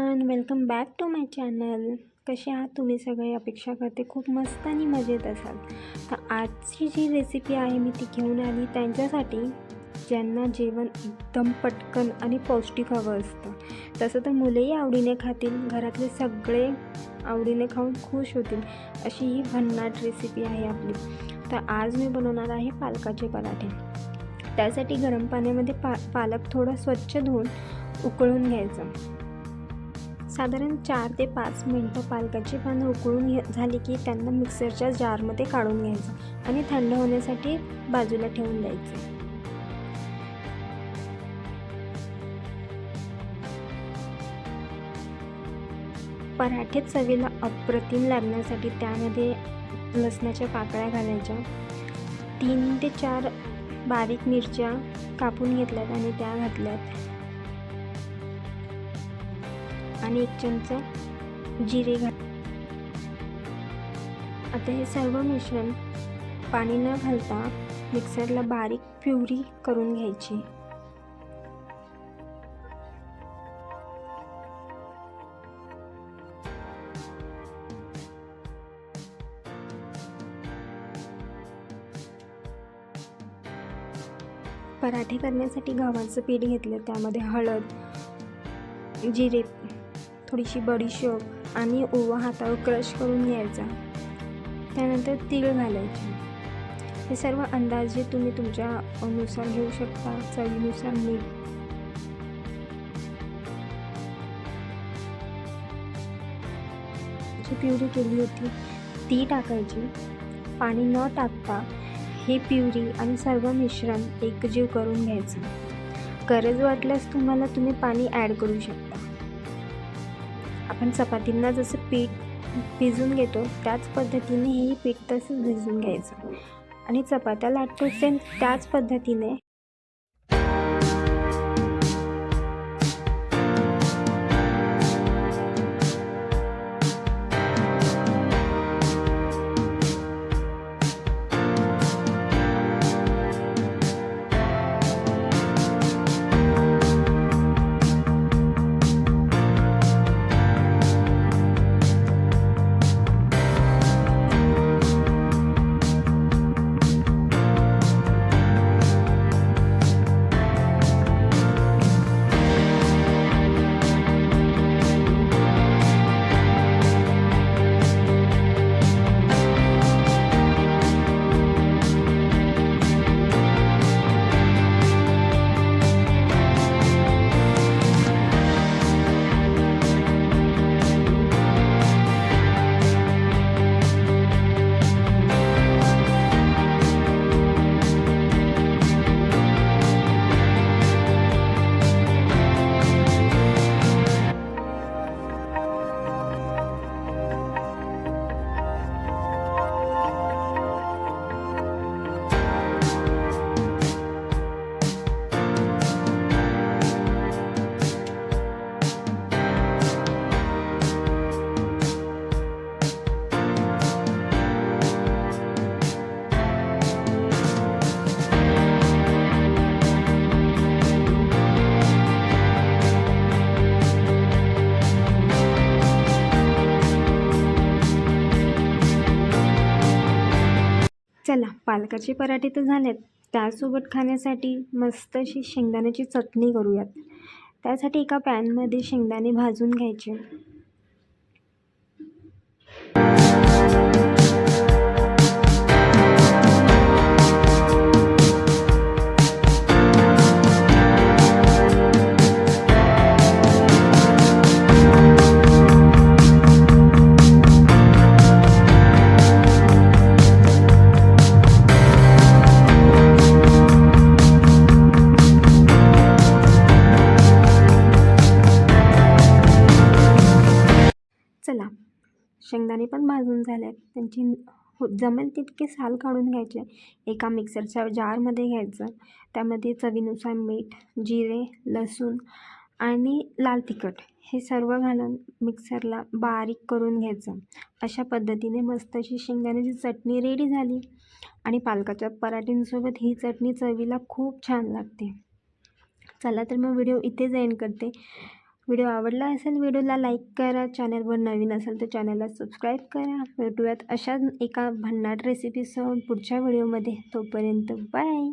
Everyone, welcome back to my channel. कसे आहात तुम्ही सगळे? अपेक्षा करते खूप मस्त आणि मजेत असाल. तर आजची जी रेसिपी आहे मी ती घेऊन आली त्यांच्यासाठी ज्यांना जेवण एकदम पटकन आणि पौष्टिक हवं असतं. तसं तर मुलेही आवडीने खातील, घरातले सगळे आवडीने खाऊन खुश होतील अशी ही भन्नाट रेसिपी आहे आपली. तर आज मी बनवणार आहे पालकाचे पराठे. त्यासाठी गरम पाण्यामध्ये पालक थोडा स्वच्छ धुवून उकळून घ्यायचं. साधारण 4 ते 5 मिनटं पालकाची पानं उकळून झाली की त्यांना मिक्सरच्या जारमध्ये काढून घ्यायचं आणि थंड होण्यासाठी बाजूला ठेवून द्यायचे. पराठे चवीला अप्रतिम लागण्यासाठी त्यामध्ये लसणाच्या पाकळ्या घालायच्या. 3 ते 4 बारीक मिरच्या कापून घेतल्यात आणि त्या घातल्यात आणि 1 चमचा जिरे आता हे सर्व मिश्रण पाणी न घालता मिक्सरला बारीक प्युरी करून घ्यायची. पराठे करण्यासाठी गव्हाचं पीठ घेतलं, त्यामध्ये हळद, जिरे, थोडीशी बडीशोप आणि ओवा हातावर क्रश करून घ्यायचा. त्यानंतर तीळ घालायचे. हे सर्व अंदाजे तुम्ही तुमच्या अनुसार घेऊ शकता. चवीनुसार मीठ. जी प्युरी केली होती ती टाकायची. पाणी न टाकता हे प्युरी आणि सर्व मिश्रण एकजीव करून घ्यायचं. गरज वाटल्यास तुम्ही पाणी ॲड करू शकता. आपण चपातींना जसं पीठ भिजून घेतो त्याच पद्धतीने हे पीठ तसंच भिजून घ्यायचं आणि चपात्या लाटतो सेम त्याच पद्धतीने चला, पालकाचे पराठे तर झालेत. त्यासोबत खाण्यासाठी मस्त अशी शेंगदाण्याची चटणी करूयात. त्यासाठी एका पॅनमध्ये शेंगदाणे भाजून घ्यायचे. चला, शेंगदाणे पण भाजून झालेत. त्यांची जमेल तितके साल काढून घ्यायचे. एका मिक्सरच्या जारमध्ये घ्यायचं. त्यामध्ये चवीनुसार मीठ, जिरे, लसूण आणि लाल तिखट हे सर्व घालून मिक्सरला बारीक करून घ्यायचं. अशा पद्धतीने मस्त अशी शेंगदाण्याची चटणी रेडी झाली. आणि पालकाच्या पराठ्यांसोबत ही चटणी चवीला खूप छान लागते. चला तर मग व्हिडिओ इथेच एंड करते. व्हिडिओ आवडला असेल व्हिडिओला लाईक करा, चॅनलवर नवीन असेल तर चॅनलला सबस्क्राईब करा. भेटूयात अशा एका भन्नाट रेसिपीसह पुढच्या व्हिडिओमध्ये. तोपर्यंत बाय.